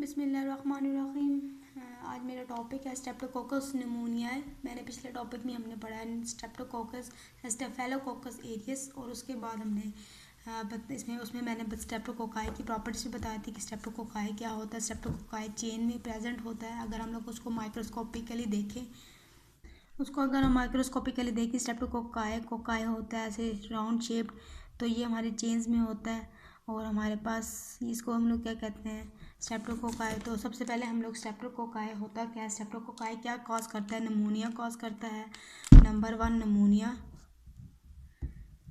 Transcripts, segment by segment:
बिस्मिल्लाहिर्रहमानिर्रहीम। आज मेरा टॉपिक है स्ट्रेप्टोकोकस निमोनिया है। मैंने पिछले टॉपिक में हमने पढ़ा है स्ट्रेप्टोकोकस स्टेफिलोकोकस एरियस और उसके बाद हमने उसमें मैंने स्ट्रेप्टोकोकाई की प्रॉपर्टीज बताई थी कि स्ट्रेप्टोकोकाई क्या होता है। स्ट्रेप्टोकोकाई चेन में प्रेजेंट होता है। अगर हम लोग उसको माइक्रोस्कोपिकली देखें स्ट्रेप्टोकोकाई कोकाई होता है ऐसे राउंड शेप्ड, तो ये हमारे चेन्स में होता है और हमारे पास इसको हम लोग क्या कहते हैं स्ट्रेप्टोकोकाई। तो सबसे पहले हम लोग स्ट्रेप्टोकोकाई होता क्या है, स्ट्रेप्टोकोकाई क्या कॉज करता है, निमोनिया कॉज करता है। नंबर 1 निमोनिया,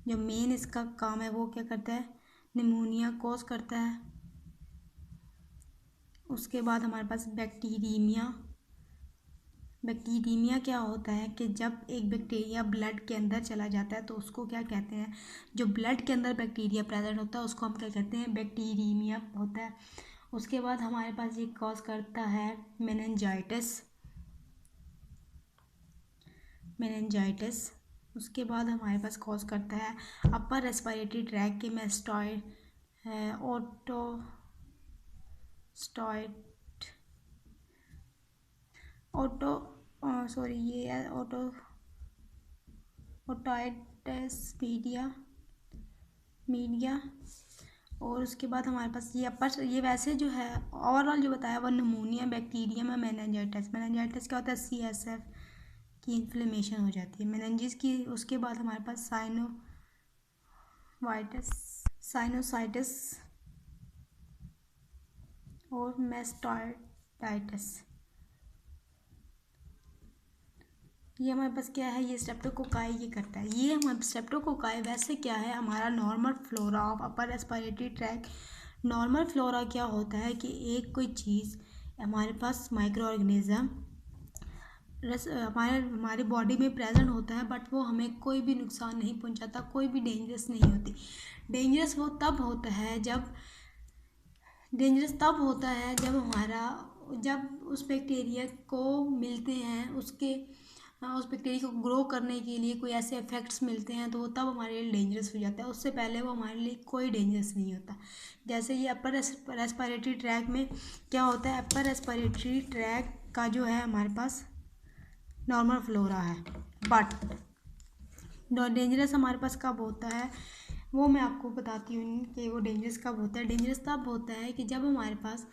जो मेन इसका काम है वो क्या करता है, निमोनिया कॉज करता है। उसके बाद हमारे पास बैक्टीरियमिया। बैक्टीरियमिया क्या होता है कि जब एक बैक्टीरिया ब्लड के अंदर चला जाता है तो उसको क्या कहते हैं, जो ब्लड के अंदर बैक्टीरिया प्रेजेंट होता है उसको हम क्या कहते हैं, बैक्टीरियमिया होता है। उसके बाद हमारे पास ये कॉज करता है मेनिंजाइटिस। उसके बाद हमारे पास कॉज करता है अपर रेस्पिरेटरी ट्रैक के मैस्टॉइड ओटाइटिस मीडिया। और उसके बाद हमारे पास ये वैसे जो है ओवरऑल जो बताया वो निमोनिया, बैक्टीरिया में मेनिंजाइटिस क्या होता है, CSF की इन्फ्लेमेशन हो जाती है मेनिंजिस की। उसके बाद हमारे पास साइनोसाइटिस और मैस्टाइटिस। ये हमारे पास क्या है, ये स्ट्रेप्टोकोकाई ये करता है। ये हमारा स्ट्रेप्टोकोकाई वैसे क्या है, हमारा normal flora of upper respiratory tract. Normal flora क्या होता है कि एक कोई चीज़ हमारे पास माइक्रो ऑर्गेनिज्म हमारे बॉडी में प्रेजेंट होता है, बट वो हमें कोई भी नुकसान नहीं पहुंचाता, कोई भी डेंजरस नहीं होती। डेंजरस तब होता है जब उस बैक्टीरिया को मिलते हैं, उस बैक्टीरिया को ग्रो करने के लिए कोई ऐसे इफेक्ट्स मिलते हैं तो वो तब हमारे लिए डेंजरस हो जाता है। उससे पहले वो हमारे लिए कोई डेंजरस नहीं होता। जैसे ये अपर रेस्पिरेटरी ट्रैक में क्या होता है, अपर रेस्पिरेटरी ट्रैक का जो है हमारे पास नॉर्मल फ्लोरा है, बट डेंजरस हमारे पास कब होता है वो मैं आपको बताती हूँ कि वो डेंजरस कब होता है। डेंजरस तब होता है कि जब हमारे पास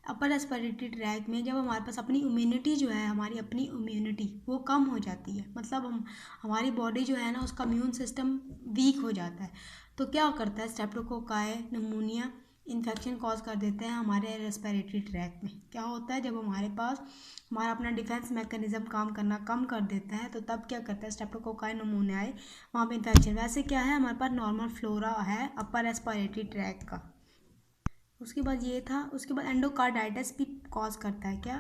अपर रेस्पिरेटरी ट्रैक में जब हमारे पास अपनी इम्यूनिटी जो है, हमारी अपनी इम्यूनिटी वो कम हो जाती है। मतलब हमारी बॉडी जो है ना, उसका इम्यून सिस्टम वीक हो जाता है। तो क्या करता है स्ट्रेप्टोकोकाई निमोनिया इन्फेक्शन कॉज कर देते हैं हमारे रेस्पिरेटरी ट्रैक में। क्या होता है, जब हमारे पास हमारा अपना डिफेंस मैकेनिज्म काम करना कम कर देता है तो तब क्या करता है स्ट्रेप्टोकोकाई निमोनियाई वहाँ पे इन्फेक्शन। वैसे क्या है, हमारे पास नॉर्मल फ्लोरा है अपर रेस्पिरेटरी ट्रैक का। उसके बाद ये था। उसके बाद एंडोकार्डाइटिस भी कॉज करता है। क्या,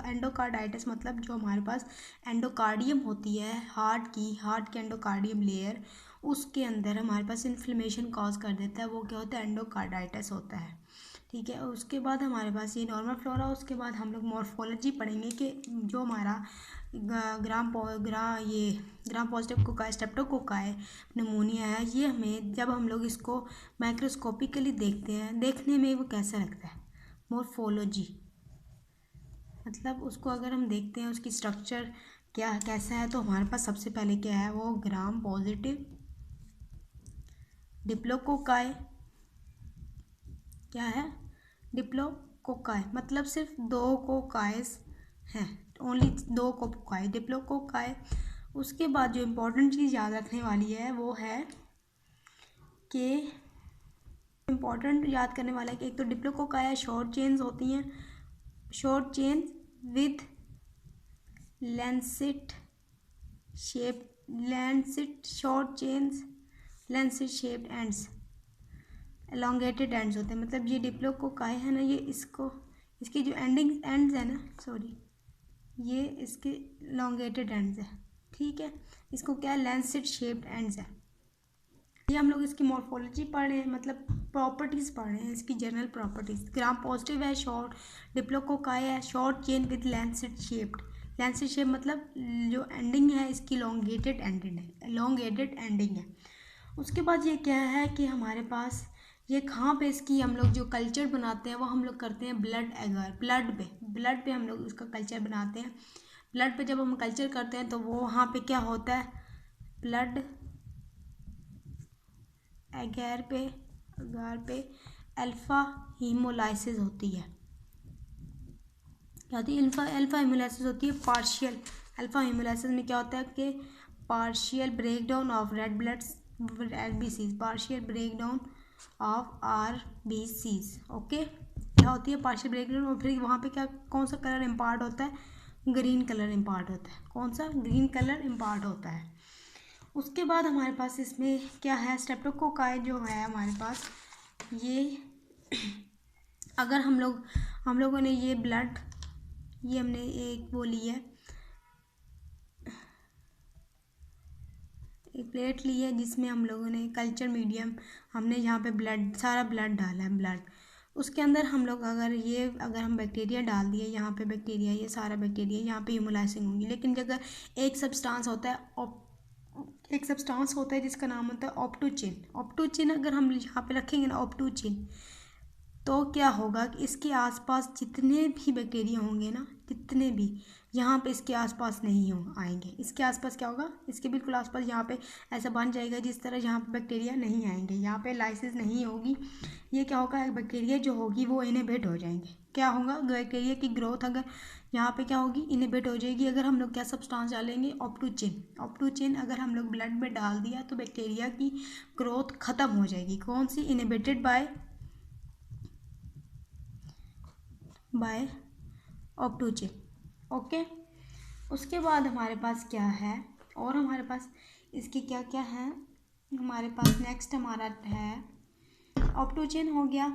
एंडोकार्डाइटिस मतलब जो हमारे पास एंडोकार्डियम होती है हार्ट के एंडोकार्डियम लेयर, उसके अंदर हमारे पास इन्फ्लेमेशन कॉज कर देता है। वो क्या होता है, एंडोकार्डाइटिस होता है। ठीक है। उसके बाद हमारे पास ये नॉर्मल फ्लोरा। उसके बाद हम लोग मॉर्फोलॉजी पढ़ेंगे कि जो हमारा gram positive cocci streptococci pneumonia है, ये हमें जब हम लोग इसको माइक्रोस्कोपिकली देखते हैं, देखने में वो कैसा लगता है, मॉर्फोलॉजी मतलब उसको अगर हम देखते हैं उसकी स्ट्रक्चर कैसा है, तो हमारे पास सबसे पहले क्या है, वो ग्राम पॉजिटिव डिप्लोकोकाई। क्या है, डिप्लोकोकाई मतलब सिर्फ 2 कोकाइस हैं, ओनली 2 कोकाई डिप्लोकोकाई। उसके बाद जो इम्पोर्टेंट चीज़ याद रखने वाली है वो है कि इम्पोर्टेंट याद करने वाला है कि एक तो डिप्लोकोकाई शॉर्ट चेन्स होती हैं, short chains with Lancet shaped ends, elongated ends होते हैं। मतलब ये डिप्लोकोकाई है ना, ये इसकी जो एंड्स है ना, ये इसके एलोंगेटेड एंड्स है। ठीक है, इसको क्या है, लैंसेट शेप्ड एंड्स है। ये हम लोग इसकी मॉर्फोलॉजी पढ़ रहे हैं, मतलब प्रॉपर्टीज़ पढ़ रहे हैं, इसकी जनरल प्रॉपर्टीज़। ग्राम पॉजिटिव है शॉर्ट, डिप्लोकोकाई है short chain with Lancet shape मतलब जो एंडिंग है इसकी एलोंगेटेड एंडिंग है। उसके बाद ये क्या है कि हमारे पास ये कहाँ पे इसकी हम लोग जो कल्चर बनाते हैं वो हम लोग करते हैं ब्लड एगर, ब्लड पे हम लोग इसका कल्चर बनाते हैं। ब्लड पे जब हम कल्चर करते हैं तो वो वहाँ पे क्या होता है, ब्लड एगर पे अल्फा हीमोलाइसिस होती है। क्या होती है, अल्फा हीमोलाइसिस होती है पार्शियल। अल्फा हीमोलाइसिस में क्या होता है कि partial breakdown of red blood RBCs, partial breakdown of RBCs। Okay, क्या होती है पार्शियल ब्रेकडाउन, और फिर वहाँ पे क्या, कौन सा कलर इम्पार्ट होता है, ग्रीन कलर इम्पार्ट होता है। कौन सा, ग्रीन कलर इम्पार्ट होता है। उसके बाद हमारे पास इसमें क्या है, स्ट्रेप्टोकोकाई जो है हमारे पास, ये अगर हम लोगों ने ये ब्लड, ये हमने एक वो ली है, एक प्लेट ली है जिसमें हम लोगों ने कल्चर मीडियम, हमने यहाँ पे ब्लड, सारा ब्लड डाला है, ब्लड, उसके अंदर हम लोग अगर हम बैक्टीरिया डाल दिए, यहाँ पे बैक्टीरिया, ये सारा बैक्टीरिया, यहाँ पे ह्यूमोलाइसिंग होंगी। लेकिन अगर एक सब्सटेंस होता है जिसका नाम होता है ऑप्टोचिन अगर हम यहाँ पे रखेंगे ना ऑप्टोचिन, तो क्या होगा कि इसके आसपास जितने भी बैक्टीरिया होंगे ना, जितने भी, यहाँ पे इसके आसपास नहीं आएंगे। इसके आसपास क्या होगा, इसके बिल्कुल आसपास यहाँ पे ऐसा बन जाएगा जिस तरह यहाँ पे बैक्टीरिया नहीं आएंगे, यहाँ पे लाइसिस नहीं होगी। ये क्या होगा, बैक्टीरिया जो होगी वो इनहिबिट हो जाएंगे। क्या होगा, बैक्टीरिया की ग्रोथ अगर यहाँ पे क्या होगी, इनहिबिट हो जाएगी। अगर हम लोग क्या सब्सटेंस डालेंगे, ऑप्टोचिन अगर हम लोग ब्लड में डाल दिया तो बैक्टीरिया की ग्रोथ ख़त्म हो जाएगी। कौन सी, इनहिबिटेड बाय ऑप्टोचिन। ओके, उसके बाद हमारे पास क्या है, और हमारे पास इसके क्या क्या है, हमारे पास नेक्स्ट हमारा है ऑप्टोचिन हो गया,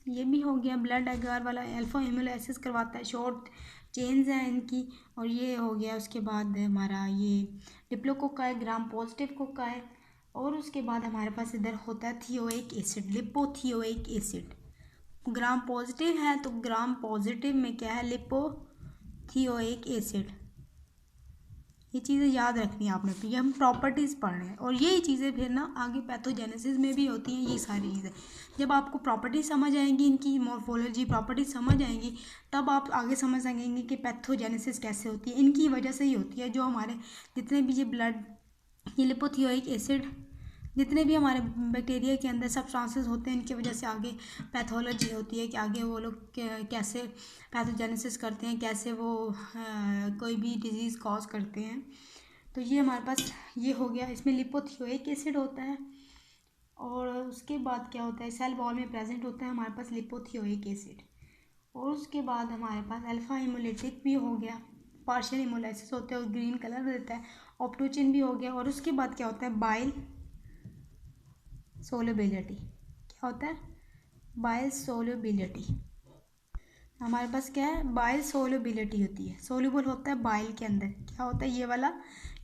ये भी हो गया, ब्लड एगर वाला अल्फा हीमोलाइसिस करवाता है, शॉर्ट चेन्स हैं इनकी, और ये हो गया। उसके बाद हमारा ये डिप्लोकोकाई, ग्राम पॉजिटिव कोकाई, और उसके बाद हमारे पास इधर होता है थियोइक एसिड, लिपोथियोइक एसिड। ग्राम पॉजिटिव है तो ग्राम पॉजिटिव में क्या है, लिपोथियोइक एसिड। ये चीज़ें याद रखनी है आपने, ये हम प्रॉपर्टीज़ पढ़ रहे हैं, और यही चीज़ें फिर ना आगे पैथोजेनेसिस में भी होती हैं। ये सारी चीज़ें जब आपको प्रॉपर्टीज समझ आएंगी, इनकी मॉर्फोलॉजी प्रॉपर्टीज समझ आएंगी, तब आप आगे समझ सकेंगे कि पैथोजेनेसिस कैसे होती है। इनकी वजह से ही होती है, जो हमारे जितने भी ये ब्लड, ये लिपोथियोइक एसिड, जितने भी हमारे बैक्टीरिया के अंदर सब्सटेंसेस होते हैं, इनकी वजह से आगे पैथोलॉजी होती है कि आगे वो लोग कैसे पैथोजेनेसिस करते हैं, कैसे वो कोई भी डिजीज़ कॉज करते हैं। तो ये हमारे पास ये हो गया, इसमें लिपोथियोइक एसिड होता है। और उसके बाद क्या होता है, सेल वॉल में प्रेजेंट होता है हमारे पास लिपोथियोइक एसिड। और उसके बाद हमारे पास अल्फा हीमोलिटिक भी हो गया, पार्शियल हीमोलाइसिस होता है और ग्रीन कलर देता है, ऑप्टोचिन भी हो गया। और उसके बाद क्या होता है, बाइल सोल्युबिलिटी। क्या होता है, बाइल सोल्युबिलिटी। हमारे पास क्या है, बाइल सोल्युबिलिटी होती है, सोल्यूबल होता है बाइल के अंदर। क्या होता है, ये वाला,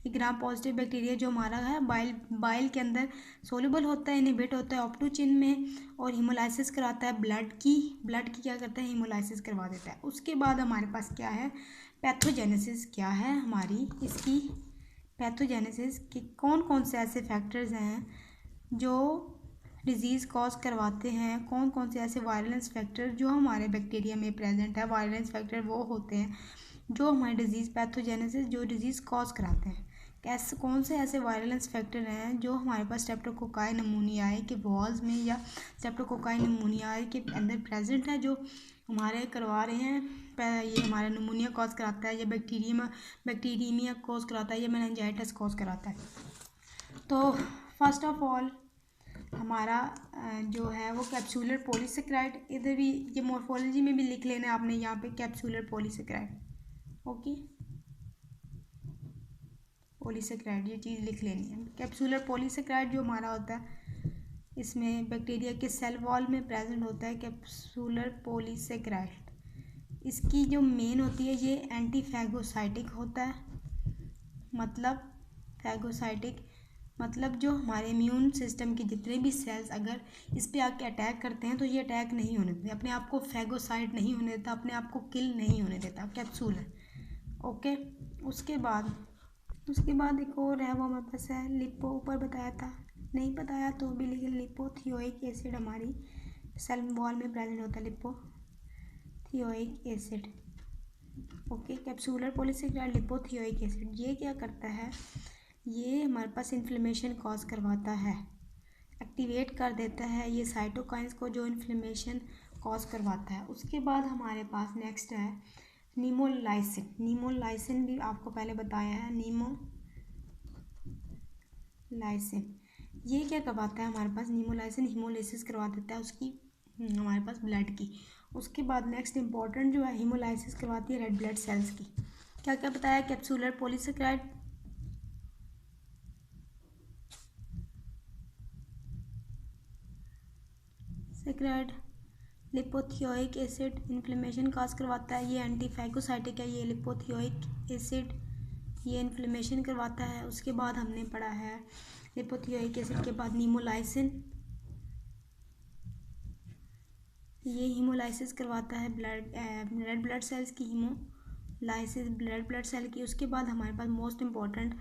ये ग्राम पॉजिटिव बैक्टीरिया जो हमारा है, बाइल के अंदर सोल्यूबल होता है, इनहिबिट होता है ऑप्टोचिन में, और हीमोलाइसिस कराता है ब्लड की क्या करता है, हीमोलाइसिस करवा देता है। उसके बाद हमारे पास क्या है, पैथोजेनेसिस क्या है हमारी, इसकी पैथोजेनेसिस के कौन कौन से ऐसे फैक्टर्स हैं जो डिजीज़ कॉज करवाते हैं, कौन कौन से ऐसे वायलेंस फैक्टर जो हमारे बैक्टीरिया में प्रेजेंट है। वायलेंस फैक्टर वो होते हैं जो हमारे डिजीज़ पैथोजेनेसिस, जो डिजीज़ कॉज कराते हैं। कैसे, कौन से ऐसे वायलेंस फैक्टर हैं जो हमारे पास स्ट्रेप्टोकोकाई नमूनियाई के वॉल्स में या स्ट्रेप्टोकोकाई नमूनियाई के अंदर प्रेजेंट है, जो हमारे करवा रहे हैं, ये हमारा नमूनिया कॉज कराता है, या बैक्टीरियमिया कॉज कराता है, या मेनिंजाइटिस कॉज कराता है। तो फर्स्ट ऑफ ऑल हमारा जो है वो कैप्सूलर पॉलीसेकेराइड, इधर भी ये मॉर्फोलॉजी में भी लिख लेना आपने यहाँ पे, कैप्सूलर पॉलीसेकेराइड। ओके, पॉलीसेकेराइड ये चीज़ लिख लेनी है। कैप्सूलर पॉलीसेकेराइड जो हमारा होता है, इसमें बैक्टीरिया के सेल वॉल में प्रेजेंट होता है कैप्सूलर पॉलीसेकेराइड। इसकी जो मेन होती है, ये एंटीफैगोसाइटिक होता है, मतलब फैगोसाइटिक मतलब जो हमारे इम्यून सिस्टम के जितने भी सेल्स अगर इस पर आके अटैक करते हैं तो ये अटैक नहीं होने देते, अपने आप को फैगोसाइट नहीं होने देता, अपने आप को किल नहीं होने देता कैप्सूल है। ओके, उसके बाद एक और है, वो हमारे पास है लिपो, ऊपर बताया था नहीं बताया तो भी, लेकिन लिपोथियोइक एसिड हमारी सेल वॉल में प्रेजेंट होता है, lipoteichoic acid. Okay, capsular polysaccharide lipoteichoic acid ये क्या करता है, ये हमारे पास इन्फ्लेमेशन कॉज करवाता है, एक्टिवेट कर देता है ये साइटोकाइंस को जो इन्फ्लेमेशन कॉज करवाता है। उसके बाद हमारे पास नेक्स्ट है नीमोलाइसिन। नीमोलाइसिन भी आपको पहले बताया है, नीमोलाइसिन ये क्या करवाता है हमारे पास, नीमोलाइसिन हीमोलाइसिस करवा देता है उसकी हमारे पास ब्लड की। उसके बाद नेक्स्ट इंपॉर्टेंट जो है हीमोलाइसिस करवाती है रेड ब्लड सेल्स की। क्या क्या बताया, capsular polysaccharide, saccharide, lipoteichoic acid inflammation cause करवाता है, ये एंटीफैगोसाइटिक है, ये लिपोथियोइक एसिड ये इन्फ्लेमेशन करवाता है। उसके बाद हमने पढ़ा है लिपोथियोइक एसिड के बाद नीमोलाइसिन, ये हीमोलाइसिस करवाता है रेड ब्लड सेल्स की, हीमोलाइसिस रेड ब्लड सेल की। उसके बाद हमारे पास मोस्ट इम्पॉर्टेंट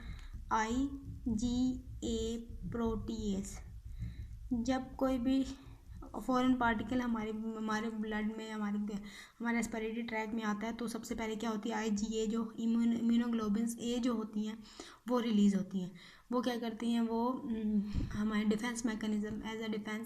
IgA प्रोटीएस, जब कोई भी फॉरेन पार्टिकल हमारे ब्लड में हमारे रेस्पिरेटरी ट्रैक में आता है तो सबसे पहले क्या होती है, IgA जो इम्यूनोग्लोबिन्स ए जो होती हैं वो रिलीज़ होती हैं। वो क्या करती हैं, वो हमारे defence mechanism as a defence